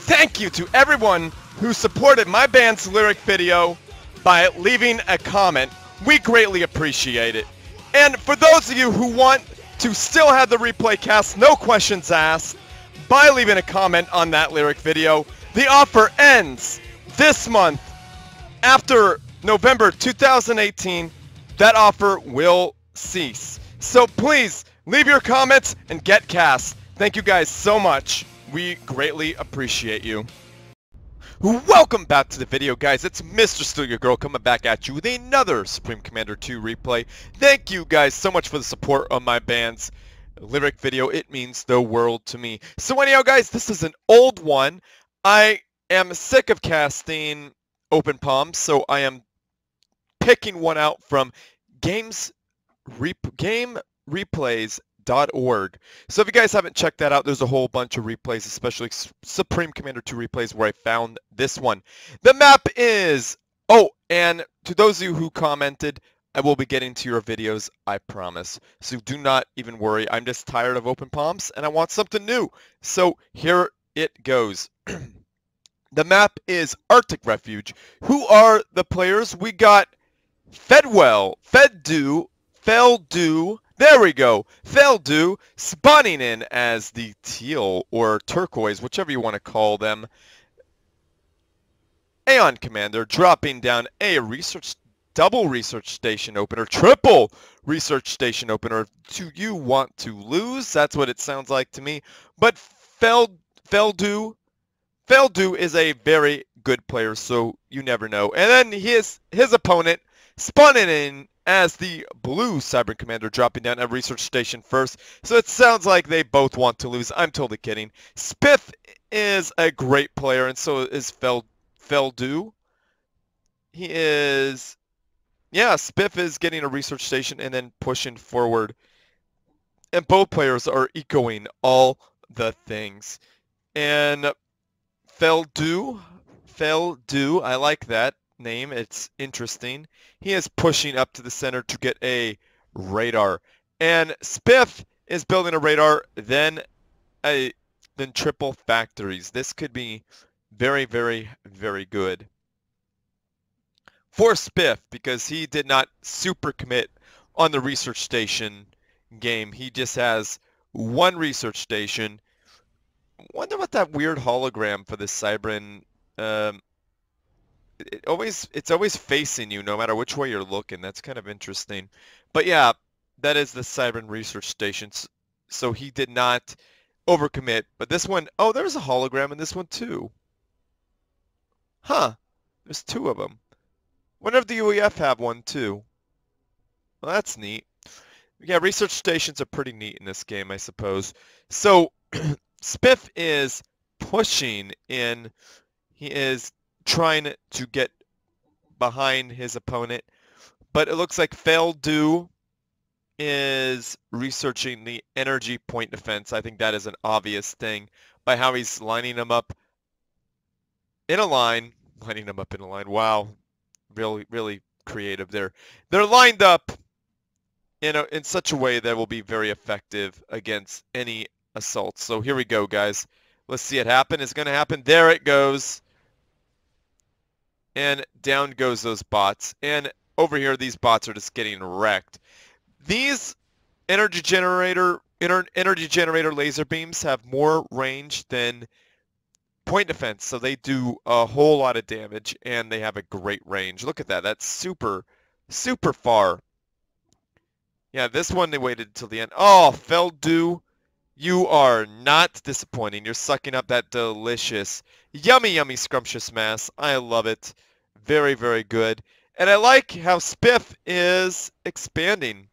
thank you to everyone who supported my band's lyric video by leaving a comment. We greatly appreciate it. And for those of you who want to still have the replay cast, no questions asked, by leaving a comment on that lyric video, the offer ends this month. After November 2018, that offer will cease. So please, leave your comments and get cast. Thank you guys so much. We greatly appreciate you. Welcome back to the video, guys. It's Mr.StealUrGurl coming back at you with another Supreme Commander 2 replay. Thank you guys so much for the support on my band's lyric video. It means the world to me. So anyhow, guys, this is an old one. I am sick of casting open palms, so I am picking one out from GameReplays.org. So if you guys haven't checked that out, there's a whole bunch of replays, especially Supreme Commander 2 replays, where I found this one. The map is... Oh, and to those of you who commented, I will be getting to your videos, I promise. So do not even worry. I'm just tired of open palms, and I want something new. So here it goes. The map is Arctic Refuge. Who are the players? We got FELDEW, there we go, FELDEW, spawning in as the teal or turquoise, whichever you want to call them. Aeon Commander dropping down a double research station opener, triple research station opener. Do you want to lose? That's what it sounds like to me. But FELDEW is a very good player, so you never know. And then his opponent spawning in as the blue Cyber Commander, dropping down a research station first. So it sounds like they both want to lose. I'm totally kidding. Spiff is a great player, and so is FELDEW. He is... Yeah, Spiff is getting a research station and then pushing forward. And both players are echoing all the things. And FELDEW, I like that name. It's interesting. He is pushing up to the center to get a radar. And Spiff is building a radar, then triple factories. This could be very, very, very good for Spiff, because he did not super commit on the research station game. He just has one research station. Wonder what that weird hologram for the Cybran, it's always facing you no matter which way you're looking. That's kind of interesting. But yeah, that is the Cybran research station. So he did not overcommit. But this one, oh, there's a hologram in this one too. Huh. There's two of them. Wonder if the UEF have one too. Well, that's neat. Yeah, research stations are pretty neat in this game, I suppose. So Spiff is pushing in. He is trying to get behind his opponent, but it looks like FELDEW is researching the energy point defense. I think that is an obvious thing by how he's lining them up in a line. Wow, really, really creative there. They're lined up in such a way that will be very effective against any assault. So here we go, guys. Let's see it happen. It's going to happen. There it goes. And down goes those bots. And over here, these bots are just getting wrecked. These energy generator laser beams have more range than point defense, so they do a whole lot of damage, and they have a great range. Look at that. That's super, super far. Yeah, this one they waited until the end. Oh, FELDEW, you are not disappointing. You're sucking up that delicious, yummy, yummy, scrumptious mass. I love it. Very, very good. And I like how Spiff is expanding.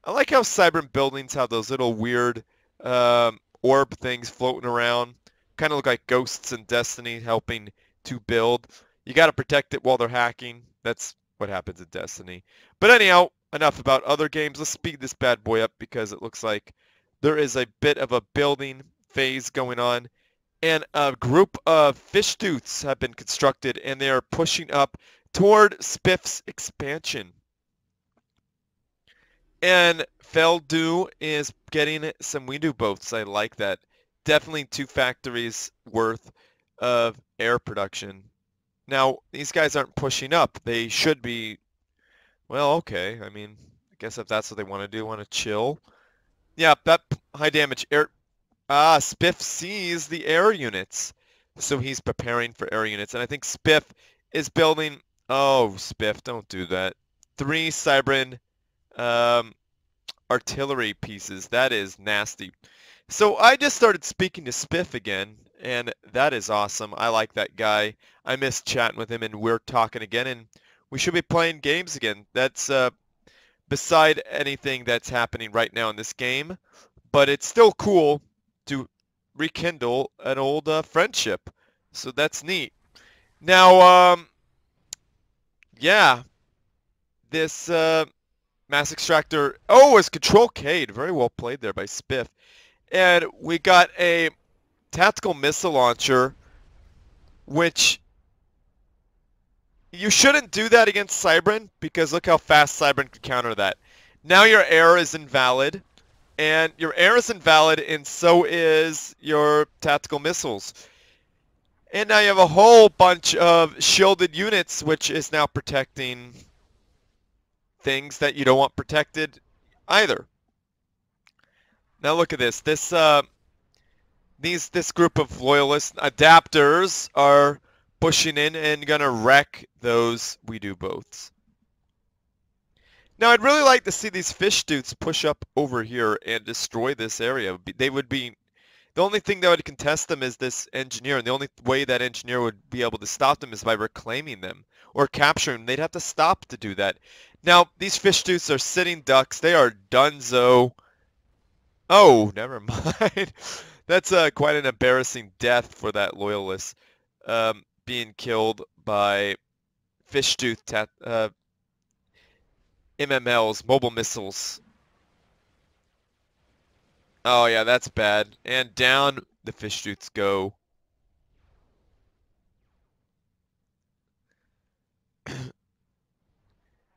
I like how Cybran buildings have those little weird orb things floating around. Kind of look like ghosts in Destiny helping to build. You got to protect it while they're hacking. That's what happens in Destiny. But anyhow, enough about other games. Let's speed this bad boy up because it looks like there is a bit of a building phase going on. And a group of fish tooths have been constructed, and they are pushing up toward Spiff's expansion. And FELDEW is getting some window boats. I like that. Definitely 2 factories worth of air production. Now, these guys aren't pushing up. They should be, well, okay. I mean, I guess if that's what they want to do, want to chill. Yeah, that high damage air. Spiff sees the air units. So he's preparing for air units. And I think Spiff is building. Oh, Spiff, don't do that. 3 Cybran artillery pieces. That is nasty. So I just started speaking to Spiff again, and that is awesome. I like that guy. I miss chatting with him, and we're talking again, and we should be playing games again. That's beside anything that's happening right now in this game, but it's still cool to rekindle an old friendship. So that's neat. Now, yeah, this mass extractor. Oh, it's Control K'd. Very well played there by Spiff. And we got a tactical missile launcher, which you shouldn't do that against Cybran, because look how fast Cybran could counter that. Now your air is invalid, and your air is invalid, and so is your tactical missiles. And now you have a whole bunch of shielded units, which is now protecting things that you don't want protected either. Now look at this. This group of loyalist adapters are pushing in and gonna wreck those we do boths. Now I'd really like to see these fish dudes push up over here and destroy this area. They would be the only thing that would contest them is this engineer, and the only way that engineer would be able to stop them is by reclaiming them or capturing them. They'd have to stop to do that. Now these fish dudes are sitting ducks. They are donezo. Oh, never mind. That's quite an embarrassing death for that loyalist, being killed by fish tooth MMLs, mobile missiles. Oh yeah, that's bad. And down the fish tooths go.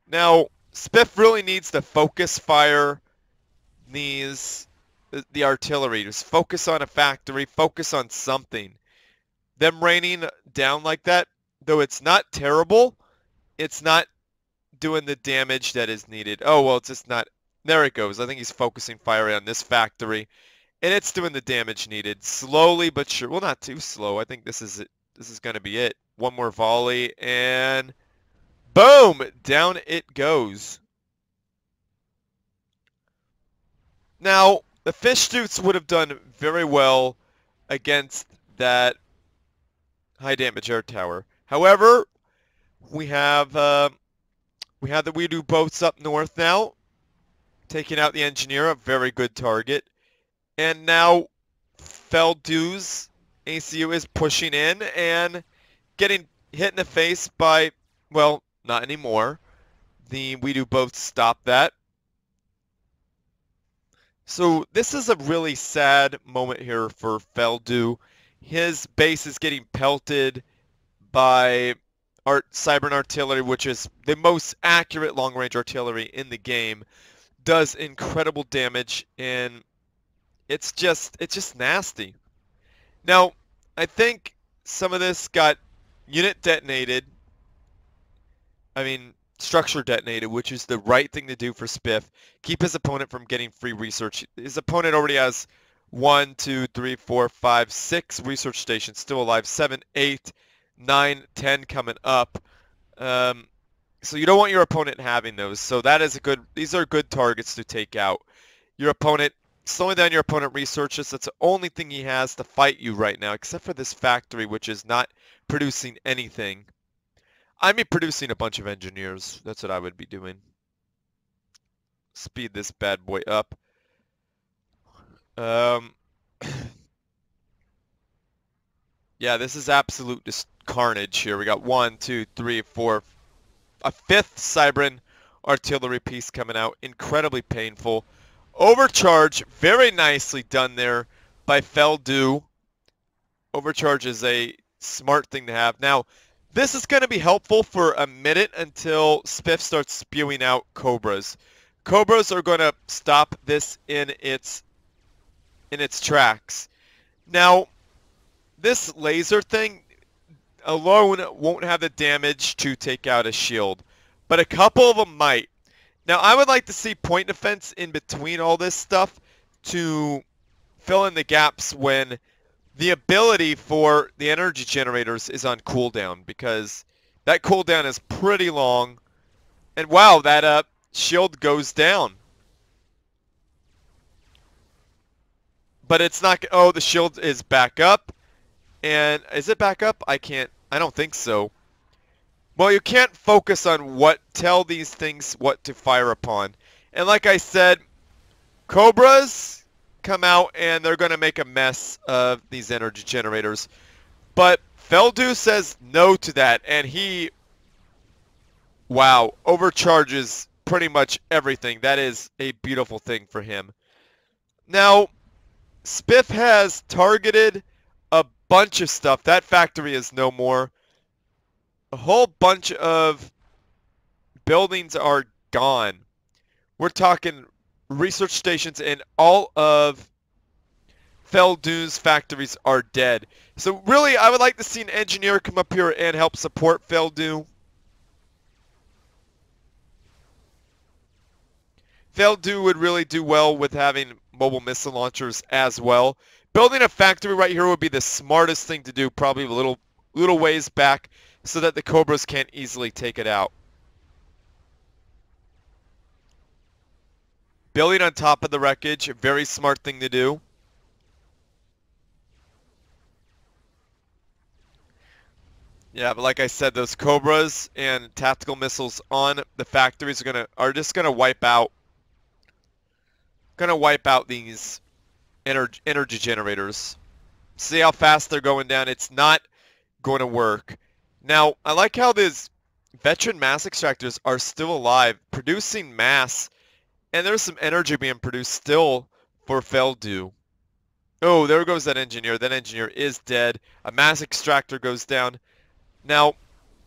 Now, Spiff really needs to focus fire the artillery. Just focus on a factory, focus on something. Them raining down like that, though it's not terrible, it's not doing the damage that is needed. Oh, well, it's just not. There it goes. I think he's focusing fire on this factory, and it's doing the damage needed. Slowly but sure. Well, not too slow. I think this is it. This is going to be it. One more volley, and boom! Down it goes. Now, the fish tooths would have done very well against that high damage air tower. However, we have the we do boats up north now, taking out the engineer, a very good target. And now FELDEW's ACU is pushing in and getting hit in the face by, well, not anymore. The we do boats stop that. So this is a really sad moment here for FELDEW. His base is getting pelted by Cybran artillery, which is the most accurate long-range artillery in the game. Does incredible damage, and it's just nasty. Now, I think some of this got unit detonated. I mean, structure detonated, which is the right thing to do for Spiff. Keep his opponent from getting free research. His opponent already has 1, 2, 3, 4, 5, 6 research stations still alive. 7, 8, 9, 10 coming up. So you don't want your opponent having those. So that is these are good targets to take out. Your opponent, slowing down your opponent researches, that's the only thing he has to fight you right now, except for this factory, which is not producing anything. I'd be producing a bunch of engineers. That's what I would be doing. Speed this bad boy up. Yeah, this is absolute carnage here. We got 1, 2, 3, 4, a 5th Cybran artillery piece coming out. Incredibly painful. Overcharge, very nicely done there by FELDEW. Overcharge is a smart thing to have. Now, this is going to be helpful for a minute until Spiff starts spewing out Cobras. Cobras are going to stop this in its tracks. Now, this laser thing alone won't have the damage to take out a shield, but a couple of them might. Now, I would like to see point defense in between all this stuff to fill in the gaps when the ability for the energy generators is on cooldown, because that cooldown is pretty long. And wow, that shield goes down. But it's not, oh, the shield is back up. And is it back up? I don't think so. Well, you can't focus on tell these things what to fire upon. And like I said, Cobras come out and they're going to make a mess of these energy generators. But FELDEW says no to that, and he, wow, overcharges pretty much everything. That is a beautiful thing for him. Now, Spiff has targeted a bunch of stuff. That factory is no more. A whole bunch of buildings are gone. We're talking research stations, and all of FELDEW's factories are dead. So really, I would like to see an engineer come up here and help support FELDEW. FELDEW would really do well with having mobile missile launchers as well. Building a factory right here would be the smartest thing to do, probably a little ways back, so that the Cobras can't easily take it out. Building on top of the wreckage, a very smart thing to do. Yeah, but like I said, those Cobras and tactical missiles on the factories are just gonna wipe out these energy generators. See how fast they're going down. It's not going to work. Now, I like how these veteran mass extractors are still alive, producing mass, and there's some energy being produced still for FELDEW. Oh, there goes that engineer. That engineer is dead. A mass extractor goes down. Now,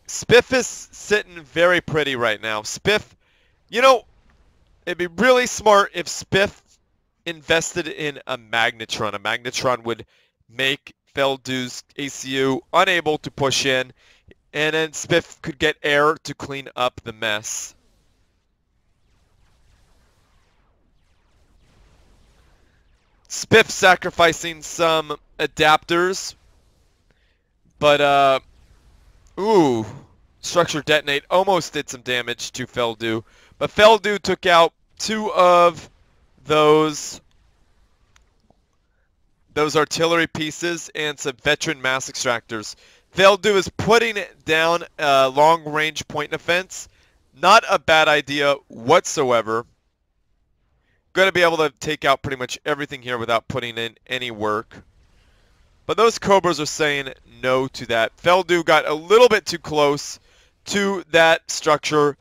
Spiff is sitting very pretty right now. Spiff, you know, it'd be really smart if Spiff invested in a magnetron. A magnetron would make FELDEW's ACU unable to push in, and then Spiff could get air to clean up the mess. Spiff sacrificing some adapters, but ooh, structure detonate almost did some damage to FELDEW, but FELDEW took out two of those artillery pieces and some veteran mass extractors. FELDEW is putting down a long-range point defense. Not a bad idea whatsoever. Going to be able to take out pretty much everything here without putting in any work. But those Cobras are saying no to that. FELDEW got a little bit too close to that structure.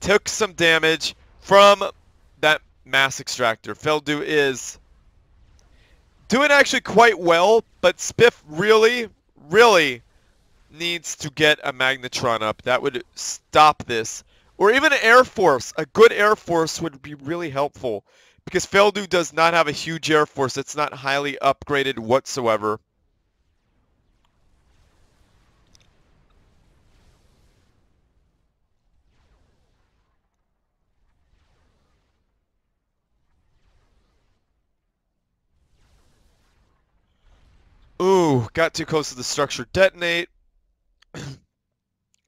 Took some damage from that mass extractor. FELDEW is doing actually quite well, but Spiff really, really needs to get a magnetron up. That would stop this. Or even an Air Force. A good Air Force would be really helpful, because FELDEW does not have a huge Air Force. It's not highly upgraded whatsoever. Ooh, got too close to the structure detonate. At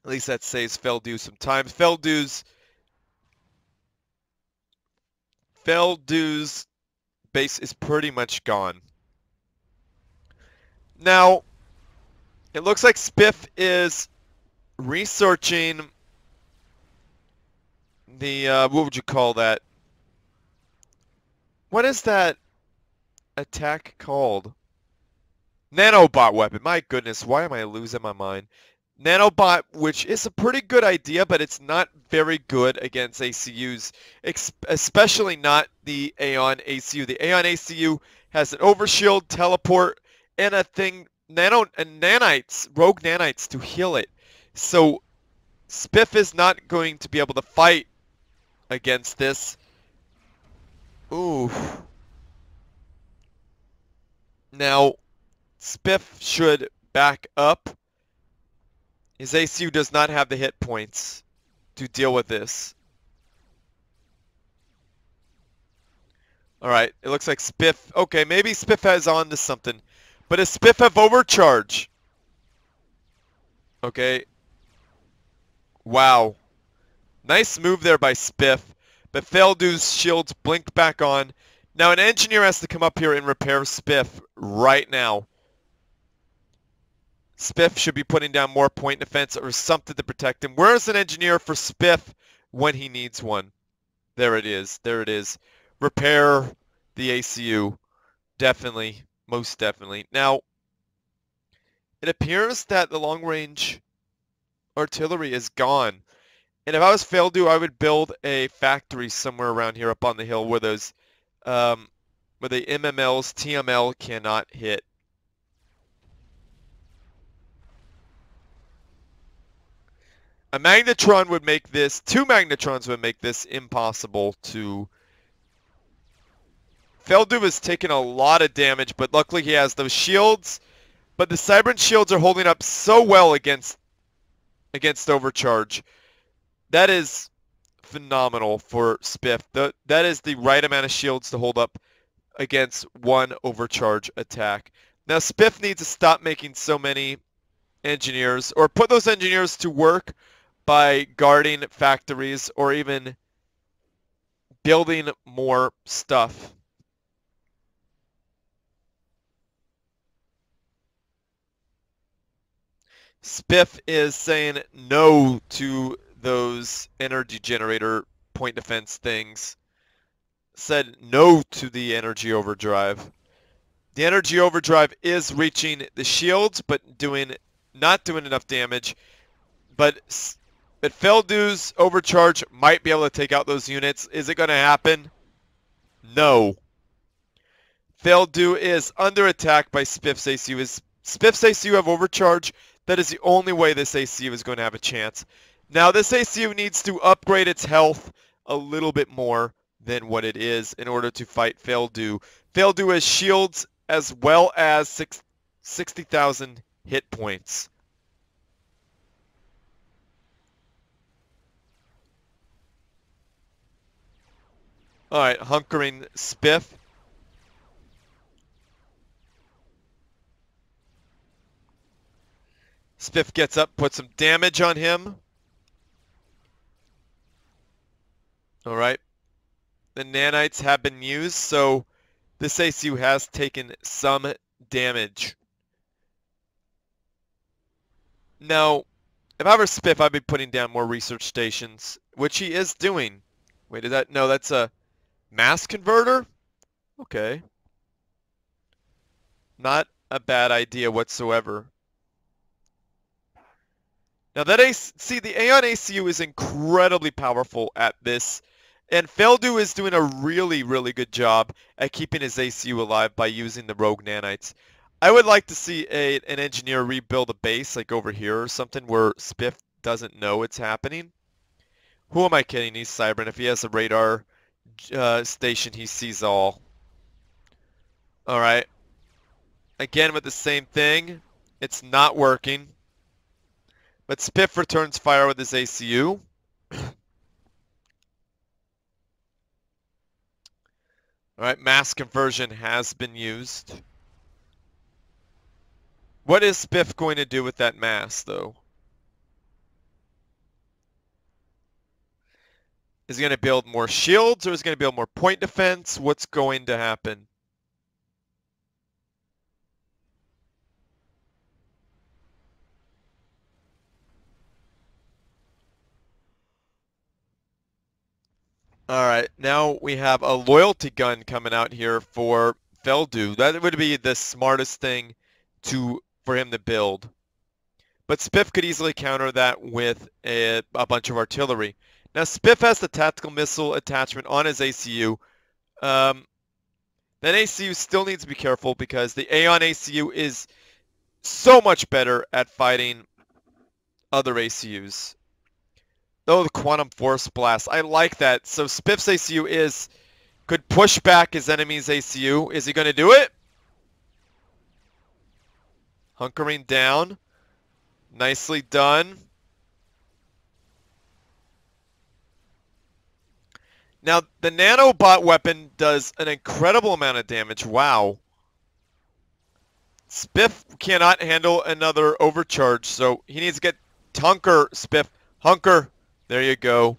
least that saves FELDEW some time. FELDEW's base is pretty much gone. Now, it looks like Spiff is researching the, what would you call that? What is that attack called? Nanobot weapon. My goodness, why am I losing my mind? Nanobot, which is a pretty good idea, but it's not very good against ACUs, especially not the Aeon ACU. The Aeon ACU has an overshield, teleport, and a thing, nanites, rogue nanites to heal it. So Spiff is not going to be able to fight against this. Ooh. Now, Spiff should back up. His ACU does not have the hit points to deal with this. Alright, it looks like Spiff... Okay, maybe Spiff has on to something. But does Spiff have overcharge? Okay. Wow. Nice move there by Spiff. But FELDEW's shields blinked back on. Now an engineer has to come up here and repair Spiff right now. Spiff should be putting down more point defense or something to protect him. Where's an engineer for Spiff when he needs one? There it is. There it is. Repair the ACU. Definitely. Most definitely. Now, it appears that the long-range artillery is gone. And if I was FELDEW, I would build a factory somewhere around here up on the hill where those, where the MMLs, TML cannot hit. A magnetron would make this, 2 magnetrons would make this impossible to... FELDEW has taken a lot of damage, but luckily he has those shields. But the Cybran shields are holding up so well against overcharge. That is phenomenal for Spiff. That is the right amount of shields to hold up against one overcharge attack. Now Spiff needs to stop making so many engineers, or put those engineers to work by guarding factories or even building more stuff. Spiff is saying no to those energy generator point defense things. Said no to the energy overdrive. The energy overdrive is reaching the shields, but not doing enough damage. But FELDEW's overcharge might be able to take out those units. Is it going to happen? No. FELDEW is under attack by Spiff's ACU. Is Spiff's ACU have overcharge? That is the only way this ACU is going to have a chance. Now, this ACU needs to upgrade its health a little bit more than what it is in order to fight FELDEW. FELDEW has shields as well as 60,000 hit points. Alright, hunkering Spiff. Spiff gets up, puts some damage on him. Alright. The nanites have been used, so this ACU has taken some damage. Now, if I were Spiff, I'd be putting down more research stations, which he is doing. Wait, is that... No, that's a mass converter? Okay. Not a bad idea whatsoever. Now see, the Aeon ACU is incredibly powerful at this, and FELDEW is doing a really, really good job at keeping his ACU alive by using the rogue nanites. I would like to see an engineer rebuild a base, like over here or something, where Spiff doesn't know it's happening. Who am I kidding? He's Cybran. If he has a radar station, he sees all. Alright. Again with the same thing. It's not working. But Spiff returns fire with his ACU. Alright, mass conversion has been used. What is Spiff going to do with that mass, though? Is he going to build more shields, or is he going to build more point defense? What's going to happen? Alright, now we have a loyalty gun coming out here for FELDEW. That would be the smartest thing for him to build. But Spiff could easily counter that with a bunch of artillery. Now Spiff has the tactical missile attachment on his ACU. That ACU still needs to be careful because the Aeon ACU is so much better at fighting other ACUs. Oh, the Quantum Force Blast. I like that. So Spiff's ACU could push back his enemy's ACU. Is he going to do it? Hunkering down. Nicely done. Now, the nanobot weapon does an incredible amount of damage. Wow. Spiff cannot handle another overcharge, so he needs to get Hunker, Spiff. Hunker. There you go.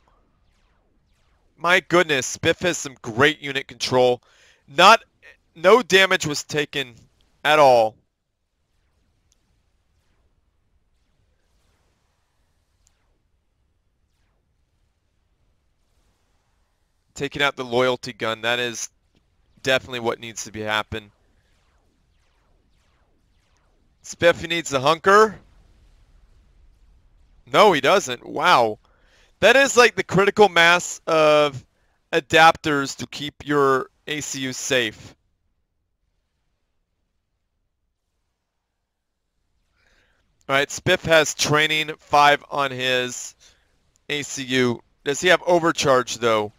My goodness, Spiff has some great unit control. No damage was taken at all. Taking out the loyalty gun, that is definitely what needs to be happen. Spiff needs the hunker. No, he doesn't. Wow. That is like the critical mass of adapters to keep your ACU safe. Alright, Spiff has training 5 on his ACU. Does he have overcharge though?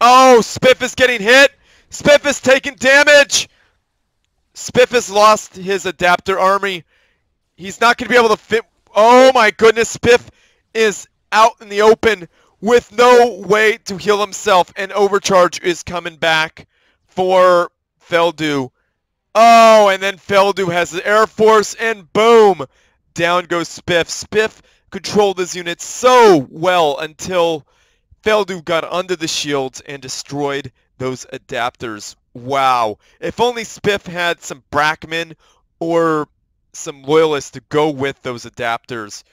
Oh, Spiff is getting hit! Spiff is taking damage! Spiff has lost his adapter army. He's not going to be able to fit. Oh my goodness, Spiff is out in the open with no way to heal himself, and overcharge is coming back for FELDEW. Oh, and then FELDEW has the Air Force, and boom! Down goes Spiff. Spiff controlled his unit so well until FELDEW got under the shields and destroyed those adapters. Wow. If only Spiff had some Brackmen or some loyalists to go with those adapters,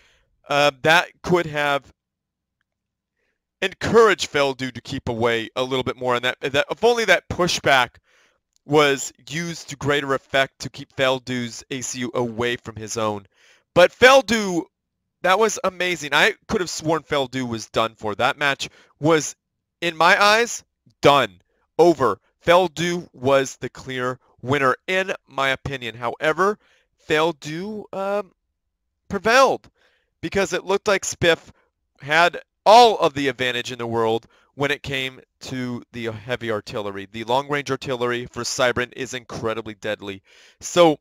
that could have encouraged FELDEW to keep away a little bit more on that. If only that pushback was used to greater effect to keep FELDEW's ACU away from his own. But FELDEW, that was amazing. I could have sworn FELDEW was done for. That match was, in my eyes, done. Over. FELDEW was the clear winner, in my opinion. However, FELDEW prevailed because it looked like Spiff had all of the advantage in the world when it came to the heavy artillery. The long-range artillery for Cybran is incredibly deadly. So,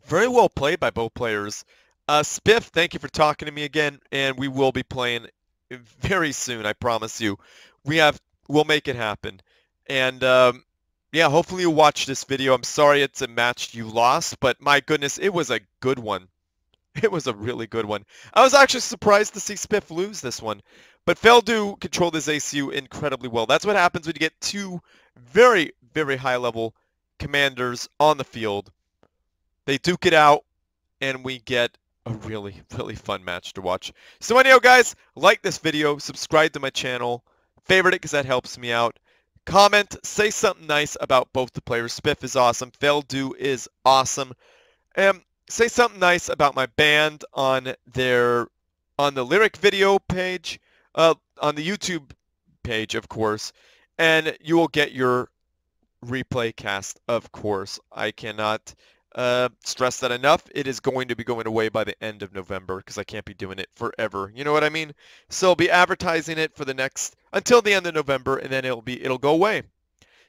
very well played by both players. Spiff, thank you for talking to me again, and we will be playing very soon, I promise you. We'll make it happen. And yeah, hopefully you'll watch this video. I'm sorry it's a match you lost, but my goodness, it was a good one. It was a really good one. I was actually surprised to see Spiff lose this one. But FELDEW controlled his ACU incredibly well. That's what happens when you get two very, very high-level commanders on the field. They duke it out, and we get a really, really fun match to watch. So anyhow, guys, like this video, subscribe to my channel, favorite it because that helps me out. Comment, say something nice about both the players. Spiff is awesome. FELDEW is awesome. Say something nice about my band on the lyric video page, on the YouTube page, of course, and you will get your replay cast, of course. I cannot stress that enough. It is going to be going away by the end of November because I can't be doing it forever. You know what I mean? So I'll be advertising it for until the end of November, and then it'll go away.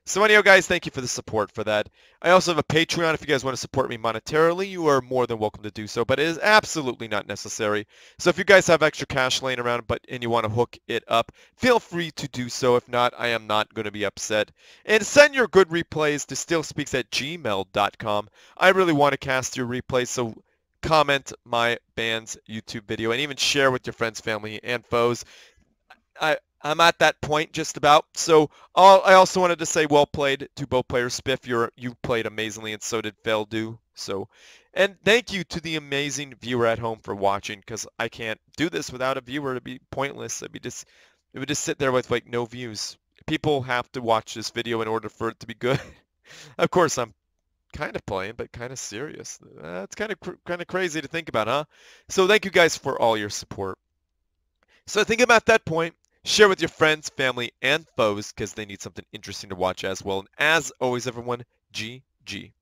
So anyhow, guys, thank you for the support for that. I also have a Patreon. If you guys want to support me monetarily, you are more than welcome to do so, but it is absolutely not necessary. So if you guys have extra cash laying around and you want to hook it up, feel free to do so. If not, I am not going to be upset. And send your good replays to stillspeaks@gmail.com. I really want to cast your replays, so comment my band's YouTube video and even share with your friends, family, and foes. I'm at that point just about. So I also wanted to say well played to both players. Spiff, you played amazingly, and so did FELDEW. So, and thank you to the amazing viewer at home for watching, because I can't do this without a viewer. It'd be pointless. It would just sit there with like no views. People have to watch this video in order for it to be good. Of course, I'm kind of playing, but kind of serious. It's kind of crazy to think about, huh? So thank you guys for all your support. So I think I'm at that point. Share with your friends, family, and foes because they need something interesting to watch as well. And as always, everyone, GG.